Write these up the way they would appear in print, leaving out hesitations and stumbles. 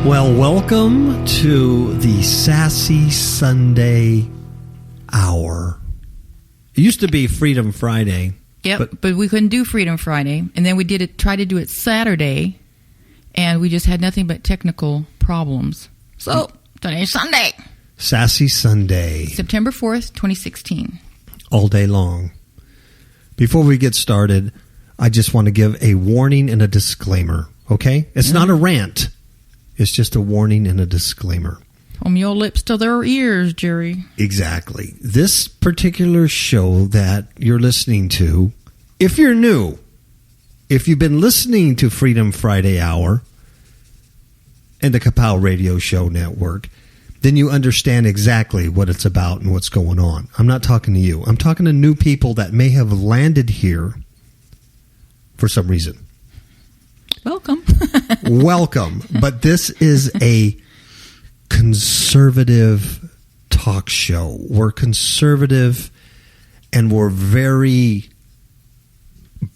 Well, welcome to the Sassy Sunday Hour. It used to be Freedom Friday. Yep, but we couldn't do Freedom Friday. And then we tried to do it Saturday, and we just had nothing but technical problems. So, today's Sunday. Sassy Sunday. September 4th, 2016. All day long. Before we get started, I just want to give a warning and a disclaimer, okay? It's not a rant. It's just a warning and a disclaimer. From your lips to their ears, Jerry. Exactly. This particular show that you're listening to, if you're new, if you've been listening to Freedom Friday Hour and the Kapow Radio Show Network, then you understand exactly what it's about and what's going on. I'm not talking to you. I'm talking to new people that may have landed here for some reason. Welcome. Welcome. But this is a conservative talk show. We're conservative and we're very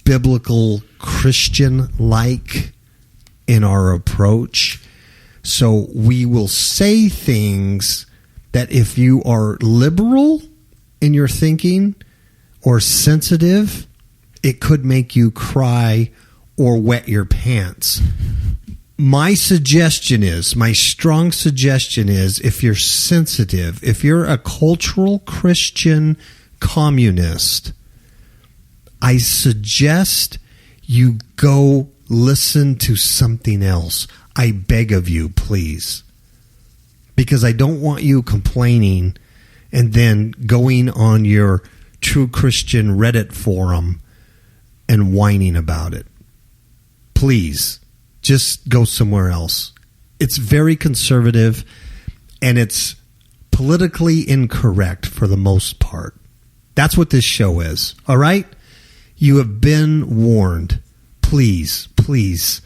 biblical Christian-like in our approach. So we will say things that if you are liberal in your thinking or sensitive, it could make you cry or wet your pants. My strong suggestion is, if you're sensitive, if you're a cultural Christian communist, I suggest you go listen to something else. I beg of you, please. Because I don't want you complaining and then going on your True Christian Reddit forum and whining about it. Please, just go somewhere else. It's very conservative, and it's politically incorrect for the most part. That's what this show is, all right? You have been warned. Please, please,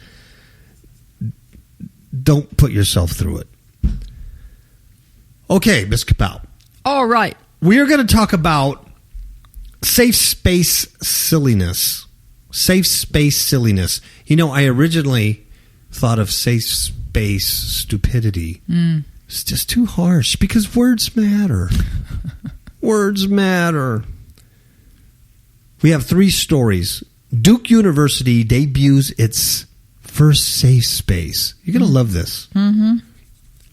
don't put yourself through it. Okay, Ms. Kapow. All right. We are going to talk about safe space silliness. Safe space silliness. You know, I originally thought of safe space stupidity. It's just too harsh because words matter. Words matter. We have 3 stories. Duke University debuts its first safe space. You're going to love this. Mm-hmm.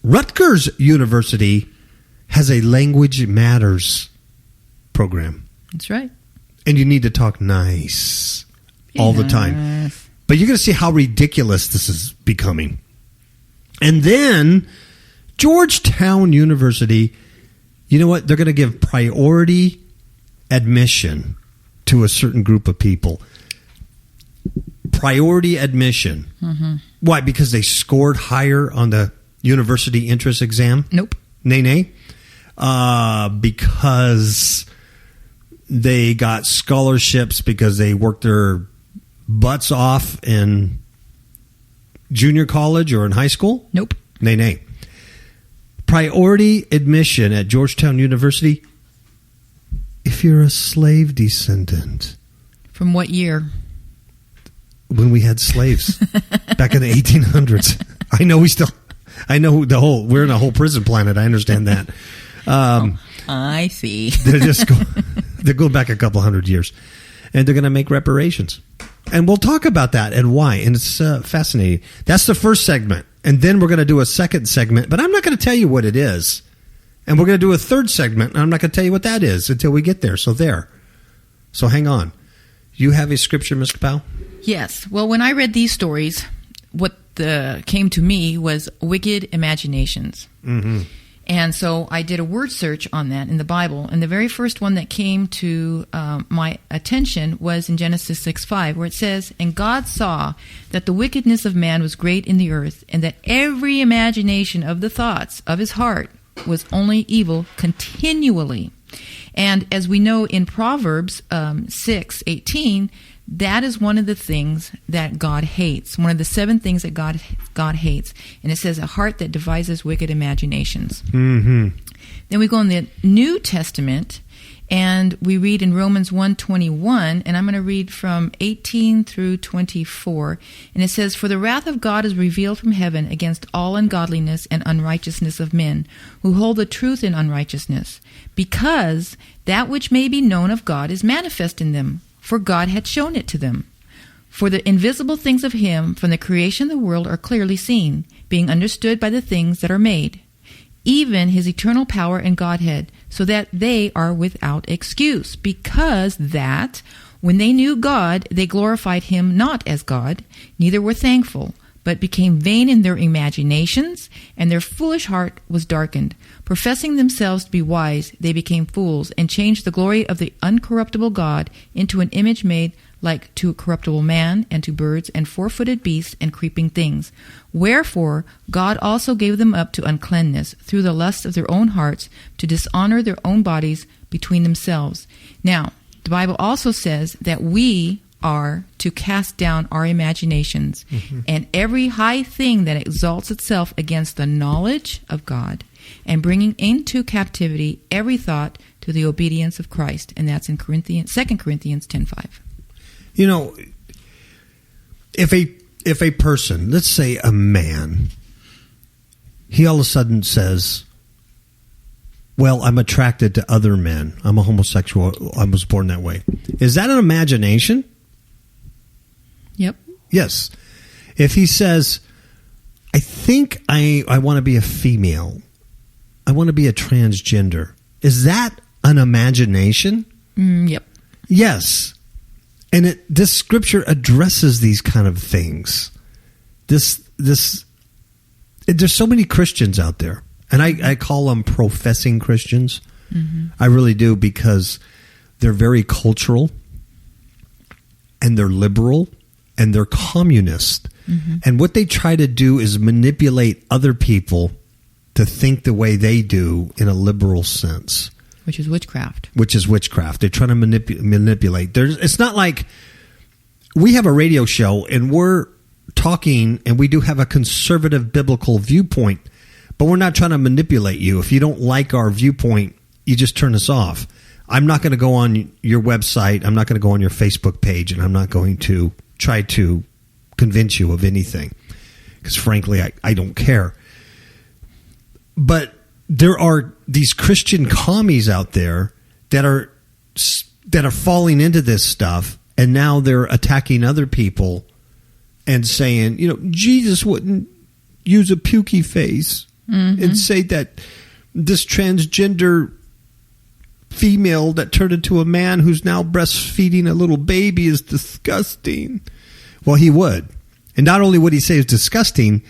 Rutgers University has a Language Matters program. That's right. And you need to talk nice all the time. But you're going to see how ridiculous this is becoming. And then Georgetown University, you know what? They're going to give priority admission to a certain group of people. Priority admission. Mm-hmm. Why? Because they scored higher on the university entrance exam? Nope. Nay. Because they got scholarships because they worked their butts off in junior college or in high school? Nope. Nay. Priority admission at Georgetown University if you're a slave descendant. From what year? When we had slaves back in the 1800s. We're in a whole prison planet. I understand that. I see. They're going back a couple hundred years. And they're going to make reparations. And we'll talk about that and why. And it's fascinating. That's the first segment. And then we're going to do a second segment. But I'm not going to tell you what it is. And we're going to do a third segment. And I'm not going to tell you what that is until we get there. So hang on. You have a scripture, Ms. Kapow? Yes. Well, when I read these stories, what came to me was wicked imaginations. Mm-hmm. And so I did a word search on that in the Bible, and the very first one that came to my attention was in Genesis 6:5, where it says, "And God saw that the wickedness of man was great in the earth, and that every imagination of the thoughts of his heart was only evil continually." And as we know in Proverbs 6:18, that is one of the things that God hates. One of the 7 things that God hates. And it says, a heart that devises wicked imaginations. Mm-hmm. Then we go in the New Testament, And we read in Romans 1:21, and I'm going to read from 18 through 24. And it says, "For the wrath of God is revealed from heaven against all ungodliness and unrighteousness of men, who hold the truth in unrighteousness, because that which may be known of God is manifest in them, for God had shown it to them. For the invisible things of him from the creation of the world are clearly seen, being understood by the things that are made, even his eternal power and Godhead, so that they are without excuse, because that, when they knew God, they glorified him not as God, neither were thankful, but became vain in their imaginations, and their foolish heart was darkened. Professing themselves to be wise, they became fools, and changed the glory of the uncorruptible God into an image made like to a corruptible man, and to birds, and four-footed beasts, and creeping things. Wherefore God also gave them up to uncleanness, through the lust of their own hearts, to dishonor their own bodies between themselves." Now, the Bible also says that we are to cast down our imaginations, and every high thing that exalts itself against the knowledge of God, and bringing into captivity every thought to the obedience of Christ. And that's in 2 Corinthians 10:5. You know, if a person, let's say a man, he all of a sudden says, "Well, I'm attracted to other men. I'm a homosexual. I was born that way." Is that an imagination? Yep. Yes. If he says, "I think I want to be a female. I want to be a transgender." Is that an imagination? Yep. Yes. And this scripture addresses these kind of things. There's so many Christians out there, and I call them professing Christians. I really do, because they're very cultural, and they're liberal, and they're communist. And what they try to do is manipulate other people to think the way they do in a liberal sense. Which is witchcraft. They're trying to manipulate. It's not like we have a radio show and we're talking and we do have a conservative biblical viewpoint, but we're not trying to manipulate you. If you don't like our viewpoint, you just turn us off. I'm not going to go on your website. I'm not going to go on your Facebook page, and I'm not going to try to convince you of anything, because frankly, I don't care. But there are these Christian commies out there that are falling into this stuff, and now they're attacking other people and saying, Jesus wouldn't use a pukey face and say that this transgender female that turned into a man who's now breastfeeding a little baby is disgusting. Well, he would. And not only would he say it's disgusting,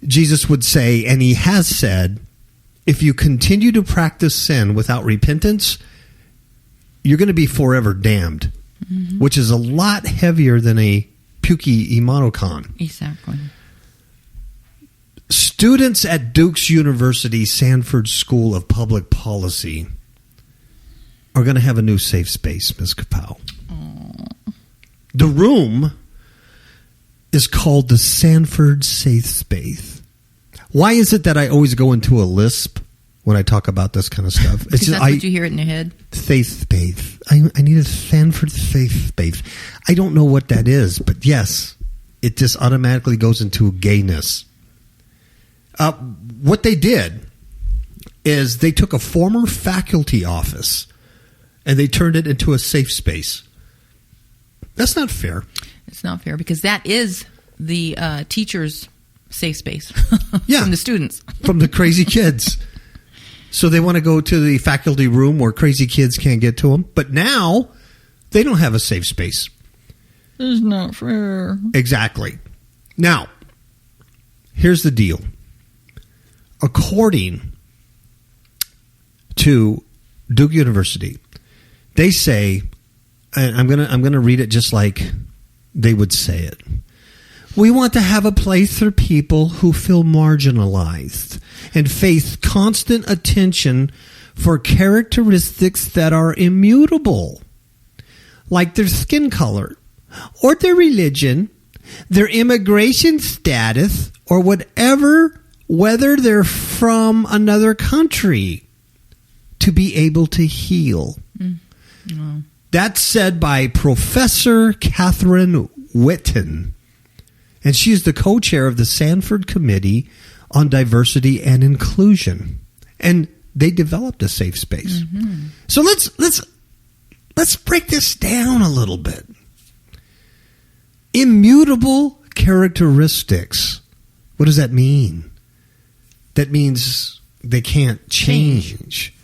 Jesus would say, and he has said, if you continue to practice sin without repentance, you're going to be forever damned, which is a lot heavier than a pukey emoticon. Exactly. Students at Duke's University Sanford School of Public Policy are going to have a new safe space, Ms. Kapow. The room is called the Sanford Safe Space. Why is it that I always go into a lisp when I talk about this kind of stuff? It's because that's what you hear it in your head. Safe space. I need a Sanford safe space. I don't know what that is, but yes, it just automatically goes into gayness. What they did is they took a former faculty office and they turned it into a safe space. That's not fair. It's not fair, because that is the teacher's safe space yeah, from the students. From the crazy kids. So they want to go to the faculty room where crazy kids can't get to them. But now they don't have a safe space. It's not fair. Exactly. Now, here's the deal. According to Duke University, they say, and I'm gonna read it just like they would say it. We want to have a place for people who feel marginalized and face constant attention for characteristics that are immutable, like their skin color or their religion, their immigration status, or whatever, whether they're from another country, to be able to heal. Oh. That's said by Professor Catherine Whitten, and she's the co-chair of the Sanford Committee on Diversity and Inclusion. And they developed a safe space. Mm-hmm. So let's break this down a little bit. Immutable characteristics. What does that mean? That means they can't change.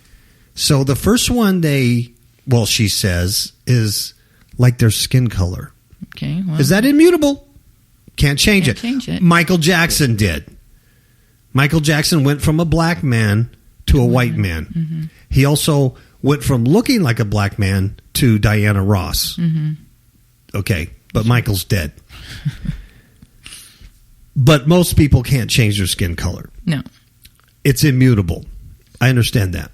So the first one she says, is like their skin color. Okay. Well, is that immutable? Can't change it. Michael Jackson did. Michael Jackson went from a black man to a white man. Mm-hmm. He also went from looking like a black man to Diana Ross. Mm-hmm. Okay, but Michael's dead. But most people can't change their skin color. No. It's immutable. I understand that.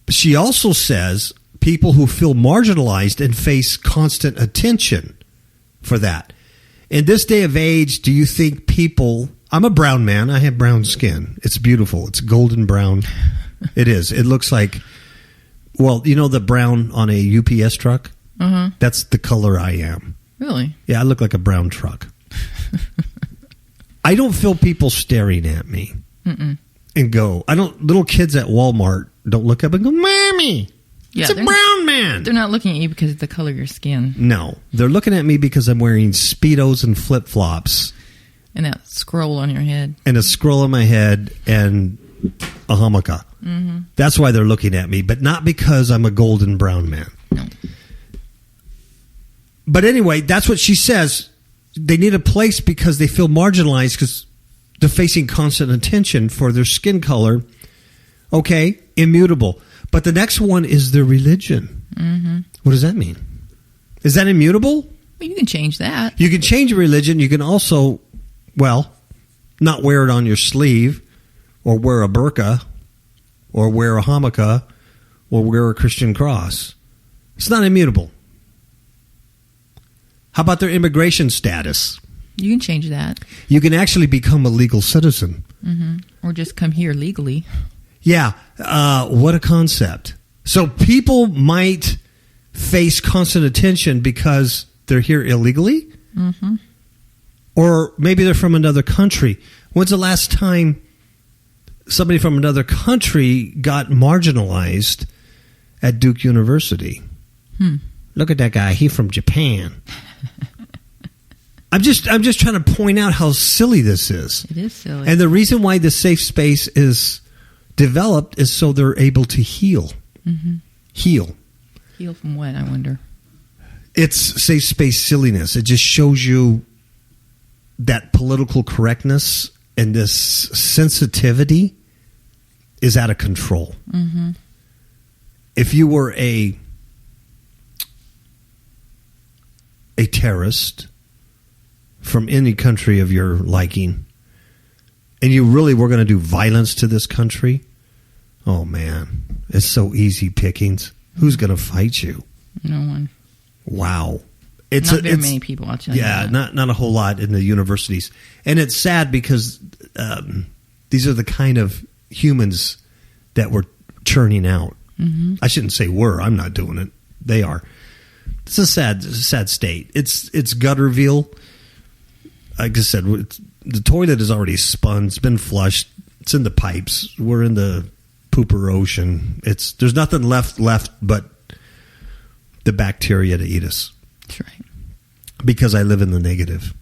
She also says people who feel marginalized and face constant attention for that. In this day of age, do you think people... I'm a brown man. I have brown skin. It's beautiful. It's golden brown. It is. It looks like... Well, you know the brown on a UPS truck? Uh-huh. That's the color I am. Really? Yeah, I look like a brown truck. I don't feel people staring at me. Mm-mm. And go... Little kids at Walmart don't look up and go, Mommy, it's a brown man. They're not looking at you because of the color of your skin. No. They're looking at me because I'm wearing Speedos and flip-flops. And that scroll on your head. And a scroll on my head and a hammock. Mm-hmm. That's why they're looking at me, but not because I'm a golden brown man. No. But anyway, that's what she says. They need a place because they feel marginalized because they're facing constant attention for their skin color. Okay, immutable. But the next one is their religion. Mm-hmm. What does that mean? Is that immutable? Well, you can change that. You can change your religion. You can also, not wear it on your sleeve or wear a burqa or wear a hammock or wear a Christian cross. It's not immutable. How about their immigration status? You can change that. You can actually become a legal citizen. Mm-hmm. Or just come here legally. Yeah. What a concept. So people might face constant attention because they're here illegally? Mm-hmm. Or maybe they're from another country. When's the last time somebody from another country got marginalized at Duke University? Look at that guy. He's from Japan. I'm just trying to point out how silly this is. It is silly. And the reason why the safe space is developed is so they're able to heal. Mm-hmm. Heal. Heal from what, I wonder? It's safe space silliness. It just shows you that political correctness and this sensitivity is out of control. Mm-hmm. If you were a terrorist from any country of your liking, and you really were going to do violence to this country, oh man, it's so easy pickings. Who's going to fight you? No one. Wow. Not very many people, I'll tell you that. Not a whole lot in the universities. And it's sad because these are the kind of humans that we're churning out. Mm-hmm. I shouldn't say we're. I'm not doing it. They are. It's a sad state. It's Gutterville. Like I said, the toilet is already spun. It's been flushed. It's in the pipes. We're in the pooper ocean. There's nothing left but the bacteria to eat us. That's right. Because I live in the negative.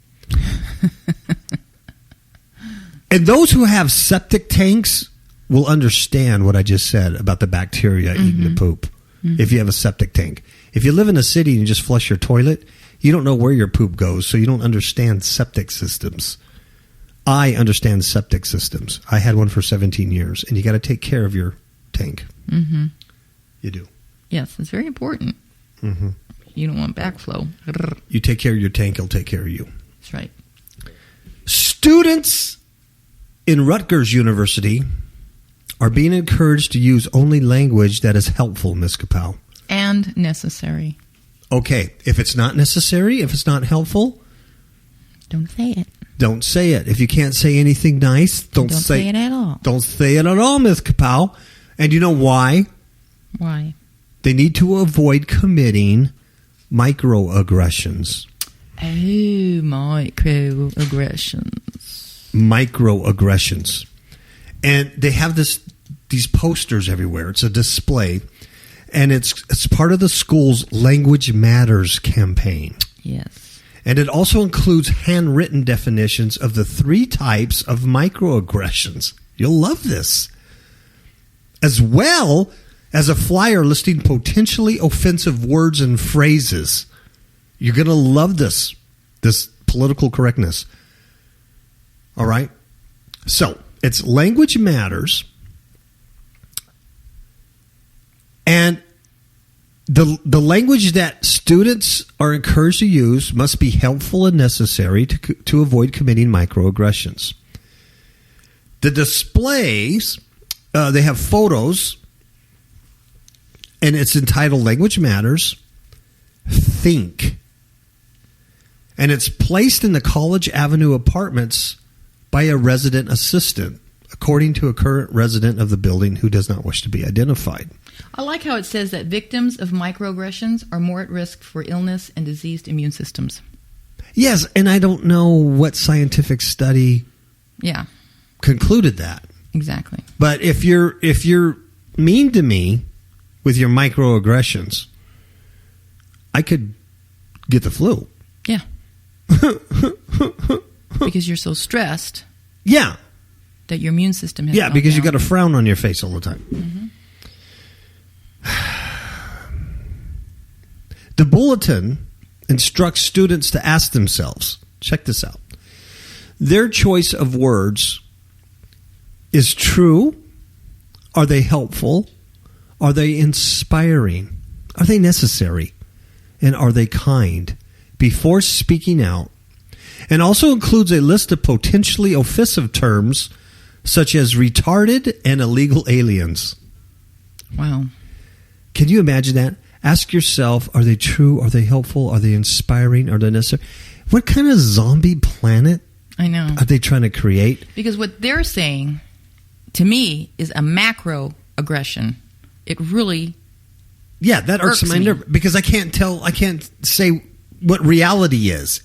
And those who have septic tanks will understand what I just said about the bacteria eating the poop. Mm-hmm. If you have a septic tank. If you live in a city and you just flush your toilet, you don't know where your poop goes, so you don't understand septic systems. I understand septic systems. I had one for 17 years, and you got to take care of your tank. Mm-hmm. You do. Yes, it's very important. Mm-hmm. You don't want backflow. You take care of your tank, it'll take care of you. That's right. Students in Rutgers University are being encouraged to use only language that is helpful, Ms. Kapow. And necessary. Okay, if it's not necessary, if it's not helpful, don't say it. Don't say it. If you can't say anything nice, don't say it at all. Don't say it at all, Ms. Kapow. And you know why? Why? they need to avoid committing microaggressions. Oh, microaggressions. Microaggressions. And they have these posters everywhere. It's a display. And it's part of the school's Language Matters campaign. Yes. And it also includes handwritten definitions of the 3 types of microaggressions. You'll love this. As well as a flyer listing potentially offensive words and phrases. You're going to love this political correctness. All right? So, it's Language Matters. And the language that students are encouraged to use must be helpful and necessary to avoid committing microaggressions. The displays, they have photos, and it's entitled Language Matters, Think. And it's placed in the College Avenue apartments by a resident assistant, according to a current resident of the building who does not wish to be identified. I like how it says that victims of microaggressions are more at risk for illness and diseased immune systems. Yes, and I don't know what scientific study concluded that. Exactly. But if you're mean to me with your microaggressions, I could get the flu. Yeah. Because you're so stressed. Yeah. That your immune system has gone because down. you got a frown on your face all the time. Mm-hmm. The bulletin instructs students to ask themselves, check this out, their choice of words is true? Are they helpful? Are they inspiring? Are they necessary? And are they kind? Before speaking out. And also includes a list of potentially offensive terms such as retarded and illegal aliens. Wow. Can you imagine that? Ask yourself, are they true? Are they helpful? Are they inspiring? Are they necessary? What kind of zombie planet I know. are they trying to create? Because what they're saying, to me, is a macro aggression. It really that irks my nerve because I can't say what reality is.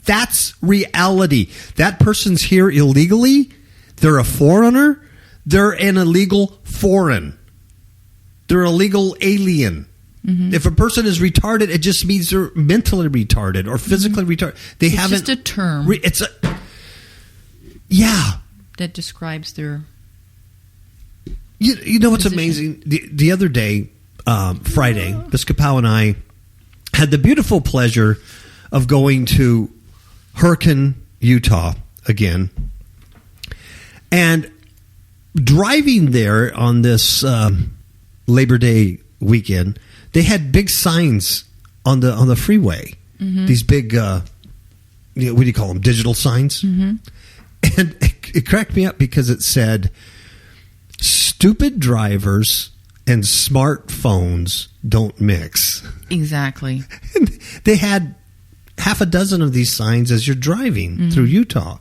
That's reality. That person's here illegally. They're a foreigner. They're an illegal foreign. They're a legal alien. Mm-hmm. If a person is retarded, it just means they're mentally retarded or physically retarded. It's just a term. That describes their. You know what's amazing? The other day, Friday, Miss Kapow and I had the beautiful pleasure of going to Hurricane, Utah again, and driving there on this Labor Day weekend. They had big signs on the freeway. Mm-hmm. These big, what do you call them? Digital signs. Mm-hmm. And it cracked me up because it said, "Stupid drivers and smartphones don't mix." Exactly. And they had half a dozen of these signs as you're driving through Utah.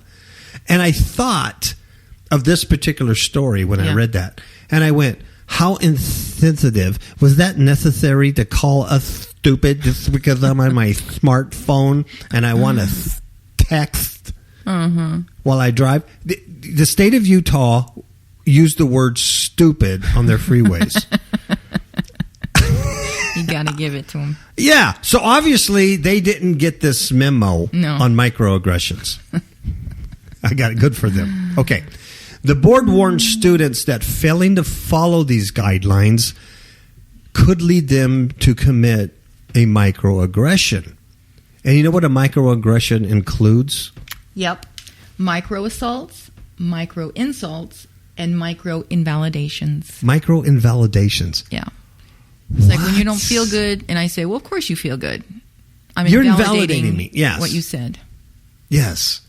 And I thought of this particular story when I read that. And I went, how insensitive. Was that necessary to call us stupid just because I'm on my smartphone and I want to text while I drive? The state of Utah used the word stupid on their freeways. You got to give it to them. Yeah. So obviously they didn't get this memo on microaggressions. I got it. Good for them. Okay. The board warns students that failing to follow these guidelines could lead them to commit a microaggression. And you know what a microaggression includes? Yep. Micro assaults, micro insults, and micro invalidations. Micro invalidations. Yeah. It's like when you don't feel good, and I say, well, of course you feel good. You're invalidating me. Yes. What you said. Yes.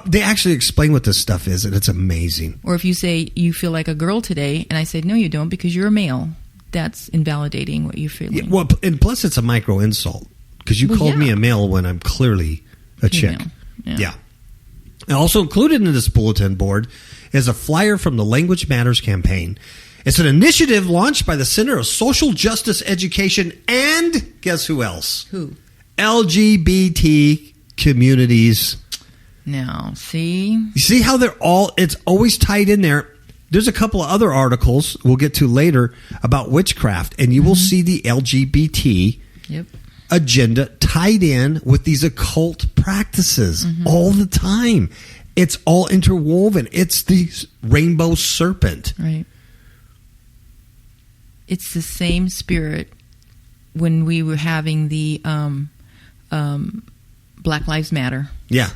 They actually explain what this stuff is, and it's amazing. Or if you say you feel like a girl today, and I say, no, you don't, because you're a male. That's invalidating what you're feeling. Yeah, well, and plus it's a micro insult, because you called me a male when I'm clearly a chick. Yeah. Also included in this bulletin board is a flyer from the Language Matters campaign. It's an initiative launched by the Center of Social Justice Education and guess who else? Who? LGBT communities. Now, see? You see how it's always tied in there. There's a couple of other articles we'll get to later about witchcraft, and you will see the LGBT agenda tied in with these occult practices all the time. It's all interwoven. It's the rainbow serpent. Right. It's the same spirit when we were having the Black Lives Matter. Yeah.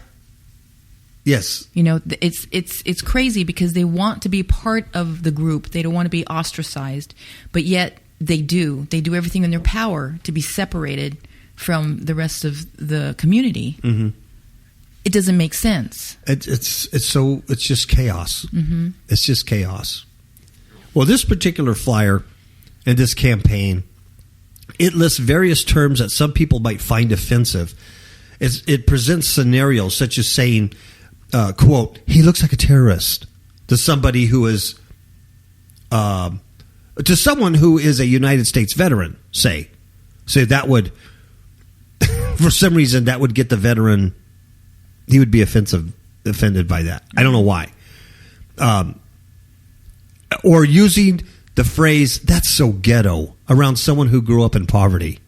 Yes. You know, it's crazy because they want to be part of the group. They don't want to be ostracized, but yet they do. They do everything in their power to be separated from the rest of the community. Mm-hmm. It doesn't make sense. It's just chaos. Mm-hmm. It's just chaos. Well, this particular flyer and this campaign, it lists various terms that some people might find offensive. It presents scenarios such as saying, quote, he looks like a terrorist to somebody who is, to someone who is a United States veteran, say that would, for some reason, that would get the veteran, he would be offended by that. I don't know why. Or using the phrase, that's so ghetto, around someone who grew up in poverty.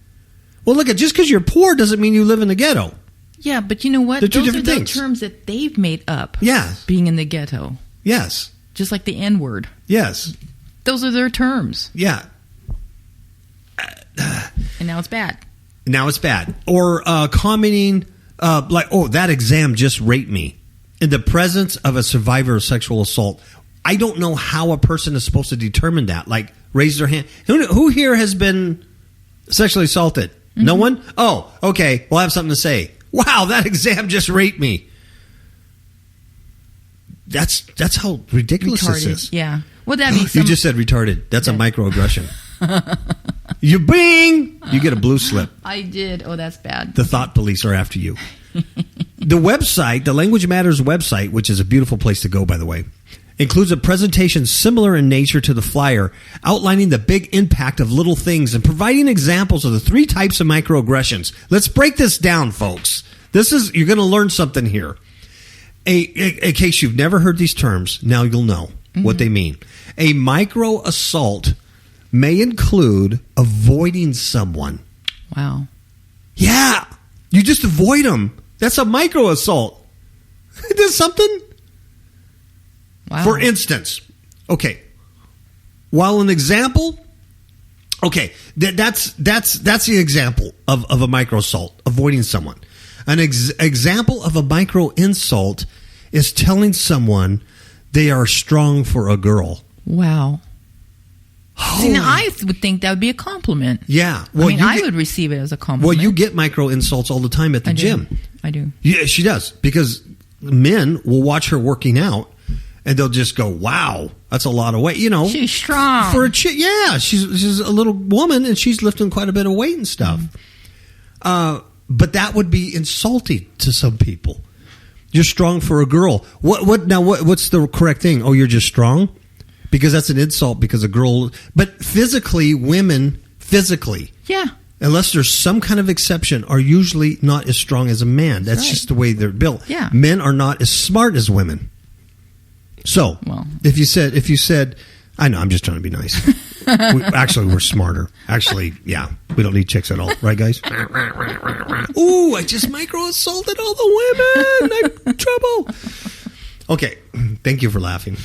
Well, look, just because you're poor doesn't mean you live in the ghetto. Yeah, but you know what? They're two Those different are things. The terms that they've made up. Yeah. Being in the ghetto. Yes. Just like the N-word. Yes. Those are their terms. Yeah. And now it's bad. Now it's bad. Or commenting like, oh, that exam just raped me in the presence of a survivor of sexual assault. I don't know how a person is supposed to determine that. Like, raise their hand. Who here has been sexually assaulted? Mm-hmm. No one? Oh, okay. Well, I have something to say. Wow, that exam just raped me. That's how ridiculous Retarded. This is. Yeah. Well, that'd be You just said retarded. That's a microaggression. You bing! You get a blue slip. I did. Oh, that's bad. The thought police are after you. The website, the Language Matters website, which is a beautiful place to go, by the way, includes a presentation similar in nature to the flyer, outlining the big impact of little things and providing examples of the 3 types of microaggressions. Let's break this down, folks. You're going to learn something here. In case you've never heard these terms, now you'll know what they mean. A micro assault may include avoiding someone. Wow. Yeah. You just avoid them. That's a micro assault. There's something. Wow. For instance, okay, while an example, okay, that's the example of a micro assault, avoiding someone. An example of a micro insult is telling someone they are strong for a girl. Wow. See, now I would think that would be a compliment. Yeah. Well, I would receive it as a compliment. Well, you get micro insults all the time at the gym. I do. Yeah, she does, because men will watch her working out. And they'll just go, wow, that's a lot of weight. You know, she's strong. For a chick, yeah, she's a little woman, and she's lifting quite a bit of weight and stuff. But that would be insulting to some people. You're strong for a girl. What's the correct thing? Oh, you're just strong? Because that's an insult because a girl... But women physically... Yeah. Unless there's some kind of exception, are usually not as strong as a man. That's just the way they're built. Yeah. Men are not as smart as women. So, if you said, I know, I'm just trying to be nice. We're smarter. Actually, yeah, we don't need chicks at all. Right, guys? Ooh, I just micro-assaulted all the women. I'm in trouble. Okay, thank you for laughing.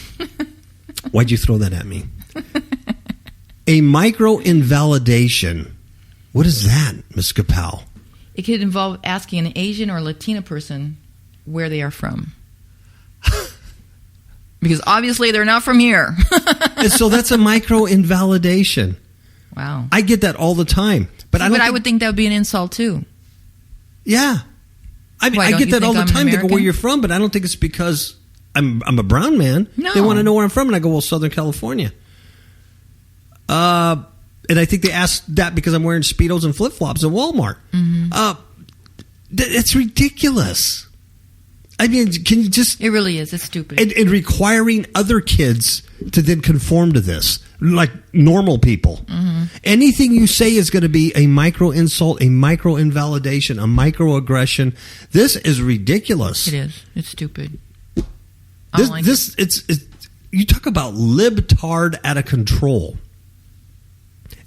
Why'd you throw that at me? A micro-invalidation. What is that, Ms. Kapow? It could involve asking an Asian or Latina person where they are from. Because obviously they're not from here. And so that's a micro-invalidation. Wow. I get that all the time. But I would think that would be an insult too. Yeah. I get that all the time. They go, where you're from, but I don't think it's because I'm a brown man. No. They want to know where I'm from, and I go, well, Southern California. And I think they ask that because I'm wearing Speedos and flip-flops at Walmart. Mm-hmm. It's ridiculous. I mean, can you just... It really is. It's stupid. And requiring other kids to then conform to this, like normal people. Mm-hmm. Anything you say is going to be a micro insult, a micro invalidation, a microaggression. This is ridiculous. It is. It's stupid. You talk about libtard out of control.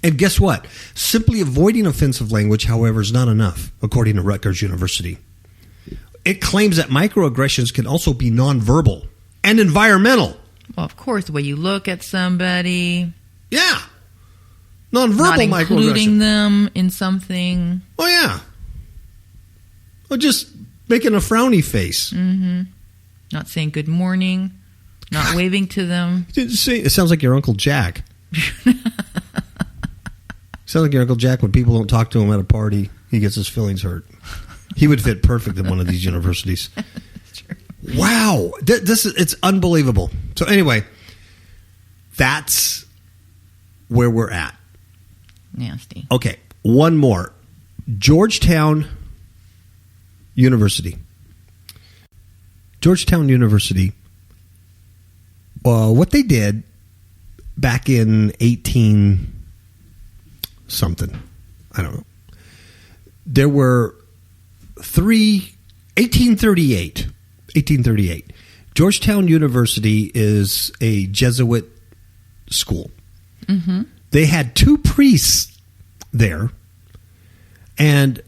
And guess what? Simply avoiding offensive language, however, is not enough, according to Rutgers University. It claims that microaggressions can also be nonverbal and environmental. Well, of course, the way you look at somebody. Yeah. Nonverbal microaggression. Not including them in something. Oh, yeah. Or just making a frowny face. Mm-hmm. Not saying good morning. Not waving to them. It sounds like your Uncle Jack. Sounds like your Uncle Jack when people don't talk to him at a party. He gets his feelings hurt. He would fit perfect in one of these universities. Wow. It's unbelievable. So anyway, that's where we're at. Nasty. Okay, one more. Georgetown University. Georgetown University, what they did back in 18-something, I don't know. There were 1838. Georgetown University is a Jesuit school. Mm-hmm. They had 2 priests there, and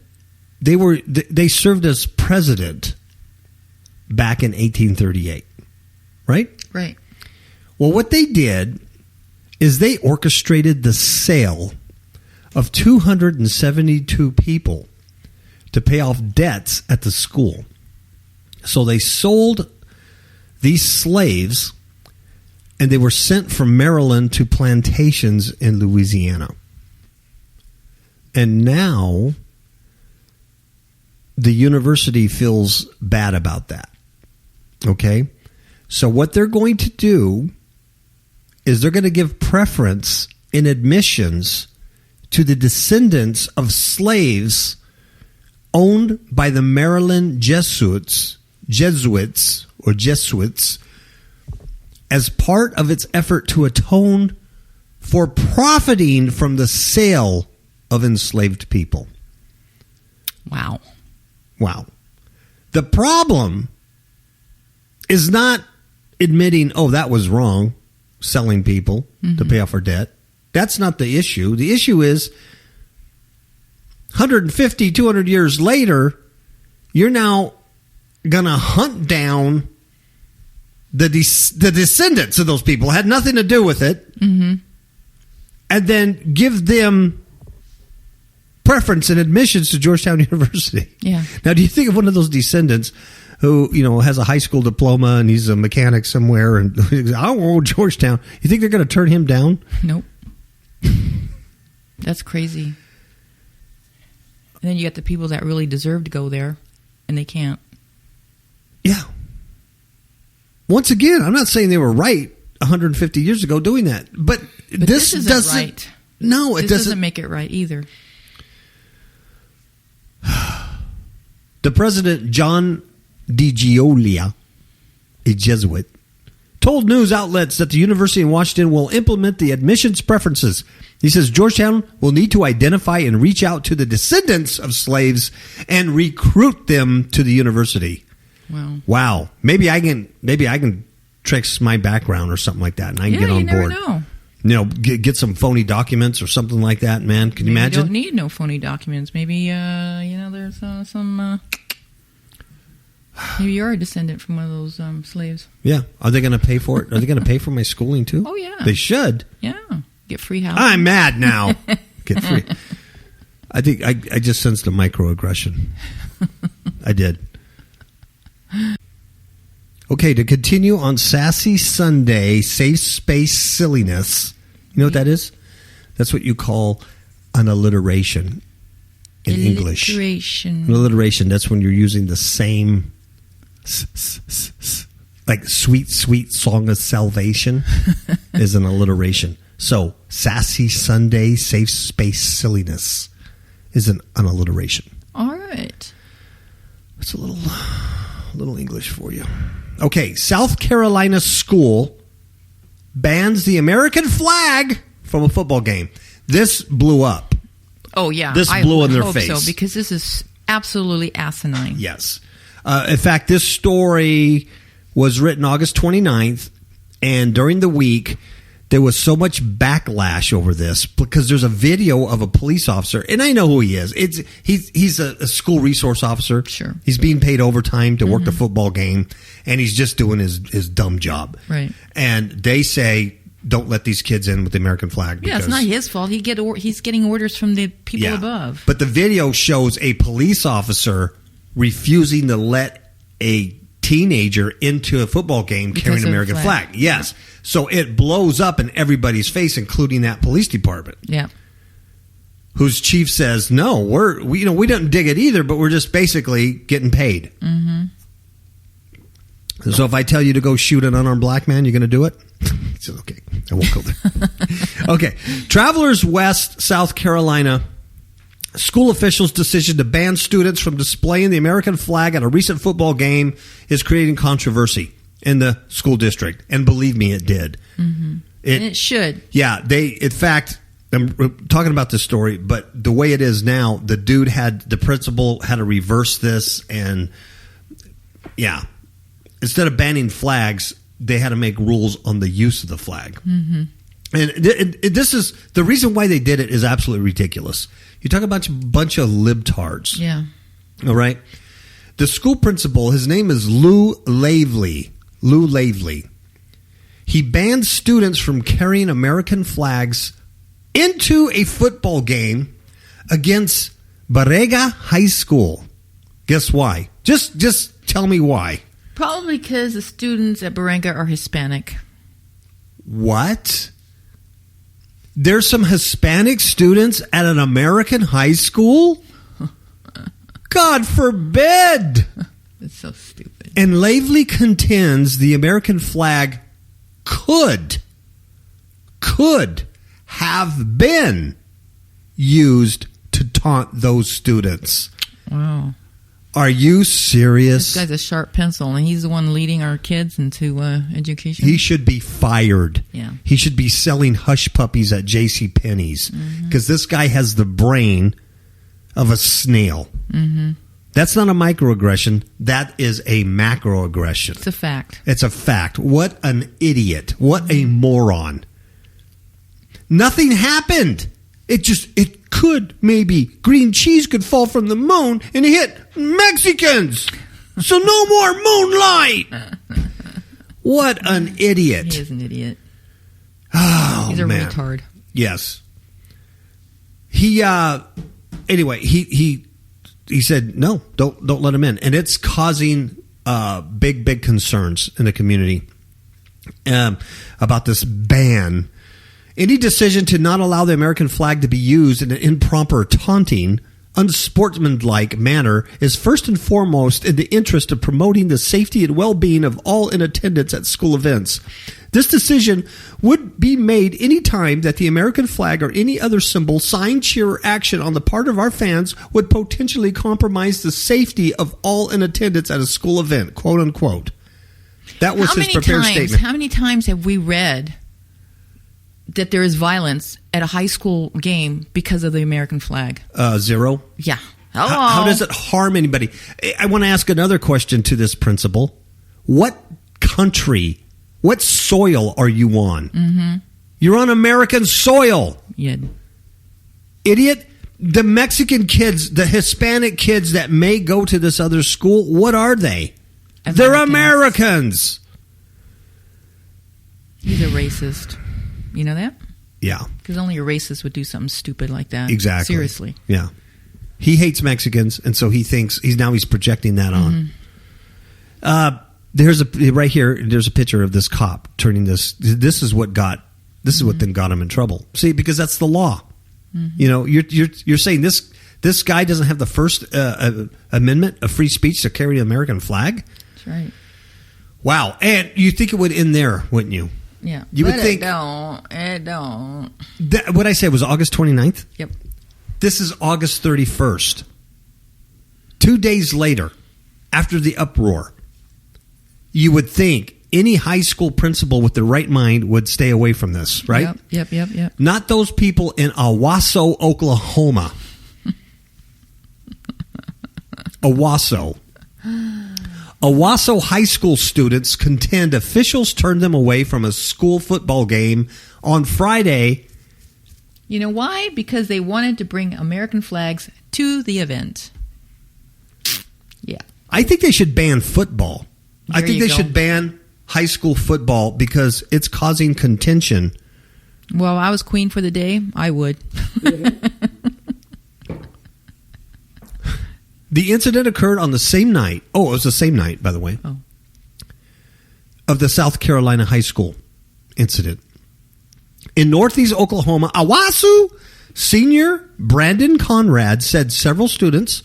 they served as president back in 1838, right? Right. Well, what they did is they orchestrated the sale of 272 people to pay off debts at the school. So they sold these slaves, and they were sent from Maryland to plantations in Louisiana. And now the university feels bad about that. Okay? So what they're going to do is they're going to give preference in admissions to the descendants of slaves owned by the Maryland Jesuits, as part of its effort to atone for profiting from the sale of enslaved people. Wow. The problem is not admitting, that was wrong, selling people to pay off our debt. That's not the issue. The issue is 150, 200 years later, you're now going to hunt down the descendants of those people. Had nothing to do with it. Mm-hmm. And then give them preference and admissions to Georgetown University. Yeah. Now, do you think of one of those descendants who, has a high school diploma and he's a mechanic somewhere and I want Georgetown. You think they're going to turn him down? Nope. That's crazy. And then you got the people that really deserve to go there and they can't. Yeah. Once again, I'm not saying they were right 150 years ago doing that, but this doesn't. Right. No, it doesn't make it right either. The president, John DiGioia, a Jesuit, told news outlets that the University in Washington will implement the admissions preferences. He says Georgetown will need to identify and reach out to the descendants of slaves and recruit them to the university. Wow. Maybe I can tricks my background or something like that, and I can get on board. Never know. Get some phony documents or something like that, man. Can you imagine? You don't need no phony documents. Maybe, there's some... Maybe you're a descendant from one of those slaves. Yeah. Are they going to pay for it? Are they going to pay for my schooling, too? Oh, yeah. They should. Yeah. Get free housing. I'm mad now. Get free. I think I just sensed a microaggression. I did. Okay, to continue on Sassy Sunday, Safe Space Silliness. You know what that is? That's what you call an alliteration in English. An alliteration, that's when you're using the same, like sweet, sweet song of salvation is an alliteration. So, Sassy Sunday, Safe Space Silliness is an alliteration. All right. It's a little English for you. Okay, South Carolina school bans the American flag from a football game. This blew up. Oh, yeah. This blew in their face. So, because this is absolutely asinine. Yes. In fact, this story was written August 29th, and during the week, there was so much backlash over this because there's a video of a police officer, and I know who he is. He's a school resource officer. Sure. He's being paid overtime to work the football game, and he's just doing his dumb job. Right. And they say, don't let these kids in with the American flag. Yeah, it's not his fault. He's getting orders from the people above. But the video shows a police officer refusing to let a teenager into a football game carrying an American flag. Yes. So it blows up in everybody's face, including that police department. Yeah. Whose chief says, no, we didn't dig it either, but we're just basically getting paid. Mm-hmm. So if I tell you to go shoot an unarmed black man, you're going to do it? He says, okay, I won't go there. Okay. Travelers West, South Carolina. School officials' decision to ban students from displaying the American flag at a recent football game is creating controversy in the school district. And believe me, it did. Mm-hmm. And it should. Yeah. In fact, I'm talking about this story, but the way it is now, the principal had to reverse this. And yeah, instead of banning flags, they had to make rules on the use of the flag. Mm-hmm. And this is the reason why they did it is absolutely ridiculous. You talk about a bunch of libtards. Yeah. All right. The school principal, his name is Lou Lavely. He banned students from carrying American flags into a football game against Barrega High School. Guess why? Just tell me why. Probably because the students at Barrega are Hispanic. What? There's some Hispanic students at an American high school? God forbid! It's so stupid. And Lavely contends the American flag could have been used to taunt those students. Wow. Are you serious? This guy's a sharp pencil, and he's the one leading our kids into education. He should be fired. Yeah. He should be selling hush puppies at JCPenney's because this guy has the brain of a snail. Mm-hmm. That's not a microaggression. That is a macroaggression. It's a fact. It's a fact. What an idiot. What a moron. Nothing happened. It could, maybe. Green cheese could fall from the moon and hit Mexicans. So no more moonlight. What an idiot. He is an idiot. Oh, he's a man. retard. Yes. Anyway, he said, no, don't let him in. And it's causing big concerns in the community about this ban. Any decision to not allow the American flag to be used in an improper, taunting, unsportsmanlike manner is first and foremost in the interest of promoting the safety and well-being of all in attendance at school events. This decision would be made any time that the American flag or any other symbol, sign, cheer, or action on the part of our fans would potentially compromise the safety of all in attendance at a school event, quote unquote. That was his prepared statement. How many times have we read that there is violence at a high school game because of the American flag? Zero. Yeah. How does it harm anybody? I want to ask another question to this principal. What country, what soil are you on? Mm-hmm. You're on American soil. Yeah. Idiot. The Mexican kids, the Hispanic kids that may go to this other school, what are they? They're Americans. He's a racist. You know that? Yeah. Because only a racist would do something stupid like that. Exactly. Seriously. Yeah. He hates Mexicans, and so he thinks he's projecting that on. Mm-hmm. Right here. There's a picture of this cop turning this. This is what then got him in trouble. See, because that's the law. Mm-hmm. You know, you're saying this guy doesn't have the First Amendment of free speech to carry an American flag. That's right. Wow, and you think it would end there, wouldn't you? Yeah, you would think. It don't. What I said was August 29th? Yep. This is August 31st. 2 days later, after the uproar, you would think any high school principal with the right mind would stay away from this, right? Yep. Not those people in Owasso, Oklahoma. Owasso high school students contend officials turned them away from a school football game on Friday. You know why? Because they wanted to bring American flags to the event. Yeah. I think they should ban football. I think they go. should ban high school football because it's causing contention. Well, I was queen for the day. I would. The incident occurred on the same night. Oh, it was the same night, by the way, of the South Carolina high school incident. In Northeast Oklahoma, Owasso senior Brandon Conrad said several students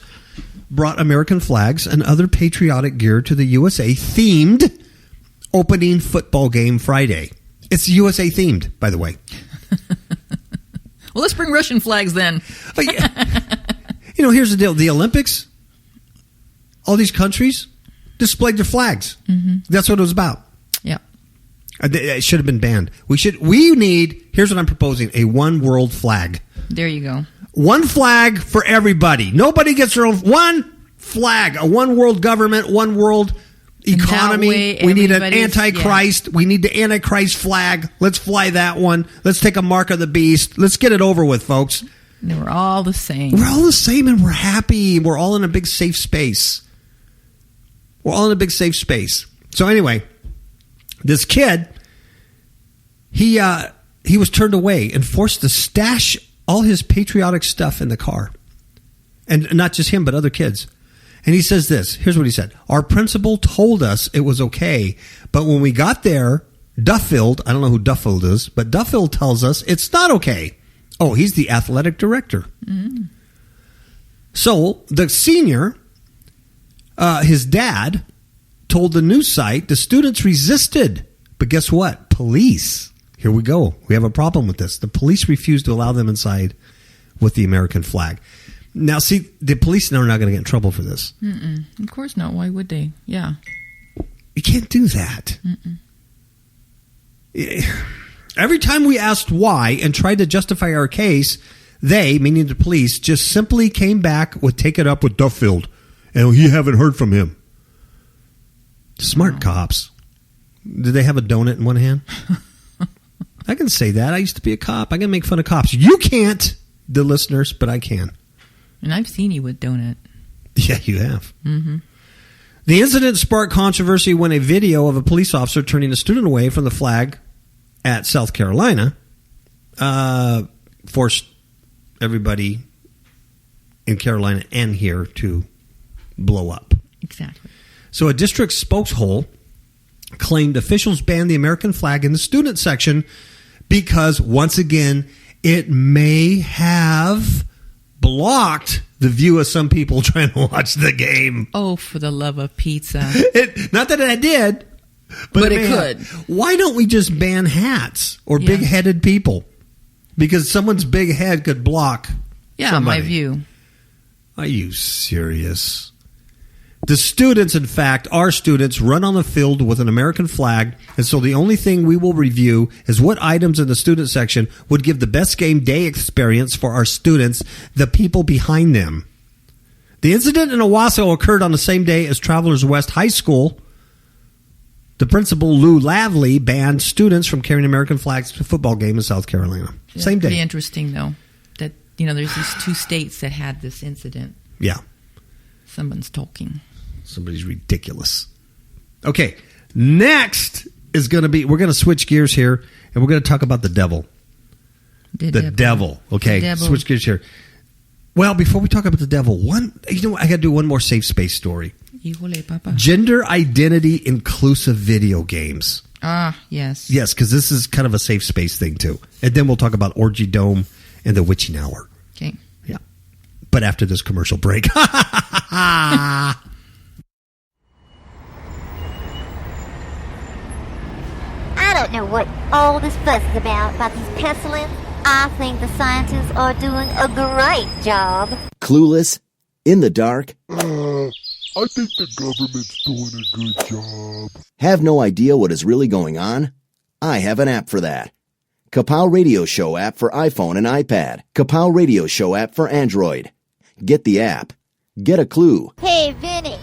brought American flags and other patriotic gear to the USA-themed opening football game Friday. It's USA-themed, by the way. Well, let's bring Russian flags then. You know, here's the deal. The Olympics, all these countries displayed their flags. Mm-hmm. That's what it was about. Yeah. It should have been banned. We need, here's what I'm proposing, a one world flag. There you go. One flag for everybody. Nobody gets their own. One flag. A one world government, one world economy. We need an Antichrist. Yeah. We need the Antichrist flag. Let's fly that one. Let's take a mark of the beast. Let's get it over with, folks. We're all the same. We're all the same and we're happy. We're all in a big safe space. We're all in a big safe space. So anyway, this kid, he was turned away and forced to stash all his patriotic stuff in the car. And not just him, but other kids. And he says this. Here's what he said. Our principal told us it was okay. But when we got there, Duffield, I don't know who Duffield is, but Duffield tells us it's not okay. Oh, he's the athletic director. Mm. So the senior, his dad, told the news site the students resisted. But guess what? Police. Here we go. We have a problem with this. The police refused to allow them inside with the American flag. Now, see, the police are not going to get in trouble for this. Mm-mm. Of course not. Why would they? Yeah. You can't do that. Every time we asked why and tried to justify our case, they, meaning the police, just simply came back with take it up with Duffield. And you haven't heard from him. Smart cops. Did they have a donut in one hand? I can say that. I used to be a cop. I can make fun of cops. You can't, the listeners, but I can. And I've seen you with donut. Yeah, you have. Mm-hmm. The incident sparked controversy when a video of a police officer turning a student away from the flag at South Carolina forced everybody in Carolina and here to blow up. Exactly. So a district spokeshole claimed officials banned the American flag in the student section because, once again, it may have blocked the view of some people trying to watch the game. Oh, for the love of pizza. Not that it did, but it could. Why don't we just ban hats or big-headed people? Because someone's big head could block somebody. My view. Are you serious? The students, in fact, our students, run on the field with an American flag, and so the only thing we will review is what items in the student section would give the best game day experience for our students, the people behind them. The incident in Owasso occurred on the same day as Travelers West High School. The principal, Lou Lavley, banned students from carrying American flags to a football game in South Carolina. Yeah, same day. Pretty interesting, though, that there's these two states that had this incident. Yeah. Someone's talking. Somebody's ridiculous. Okay, next is going to be, we're going to switch gears here, and we're going to talk about the devil. The devil. Okay, the devil. Switch gears here. Well, before we talk about the devil, I got to do one more safe space story. Híjole, papa. Gender identity inclusive video games. Ah, yes. Yes, because this is kind of a safe space thing, too. And then we'll talk about Orgy Dome and the Witching Hour. Okay. Yeah. But after this commercial break. I don't know what all this fuss is about these pestilence. I think the scientists are doing a great job. Clueless, in the dark, I think the government's doing a good job. Have no idea what is really going on? I have an app for that. Kapow Radio Show app for iPhone and iPad. Kapow Radio Show app for Android. Get the app. Get a clue. Hey, Vinny,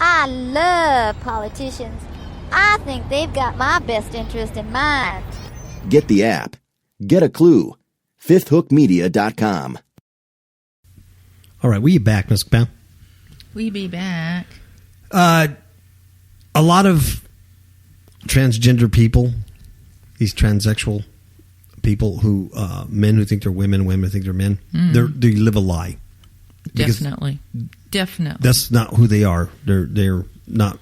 I love politicians. I think they've got my best interest in mind. Get the app. Get a clue. FifthHookMedia.com. All right, we back, Miss Pam. We be back. A lot of transgender people, these transsexual people who, men who think they're women, women who think they're men, they live a lie. Definitely. That's not who they are. They're not.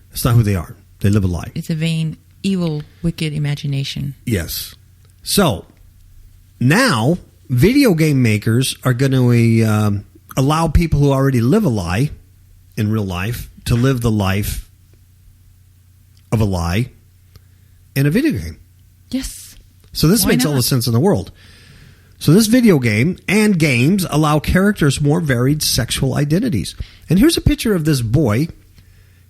That's not who they are. They live a lie. It's a vain, evil, wicked imagination. Yes. So now video game makers are going to allow people who already live a lie in real life to live the life of a lie in a video game. Yes. So this makes all the sense in the world. So this video game and games allow characters more varied sexual identities. And here's a picture of this boy.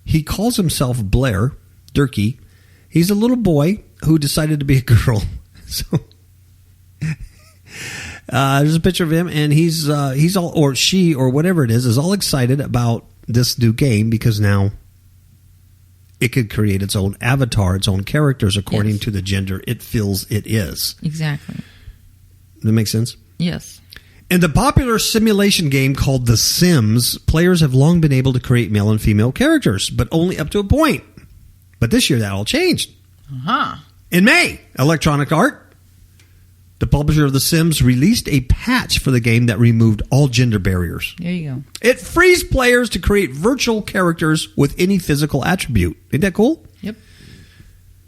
He calls himself Blair Durkee. He's a little boy who decided to be a girl. So there's a picture of him, and he's all, or she, or whatever it is all excited about this new game because now it could create its own avatar, its own characters according to the gender it feels it is. Exactly. That makes sense? Yes. In the popular simulation game called The Sims, players have long been able to create male and female characters, but only up to a point. But this year that all changed. Uh-huh. In May, Electronic Arts, the publisher of The Sims, released a patch for the game that removed all gender barriers. There you go. It frees players to create virtual characters with any physical attribute. Isn't that cool? Yep.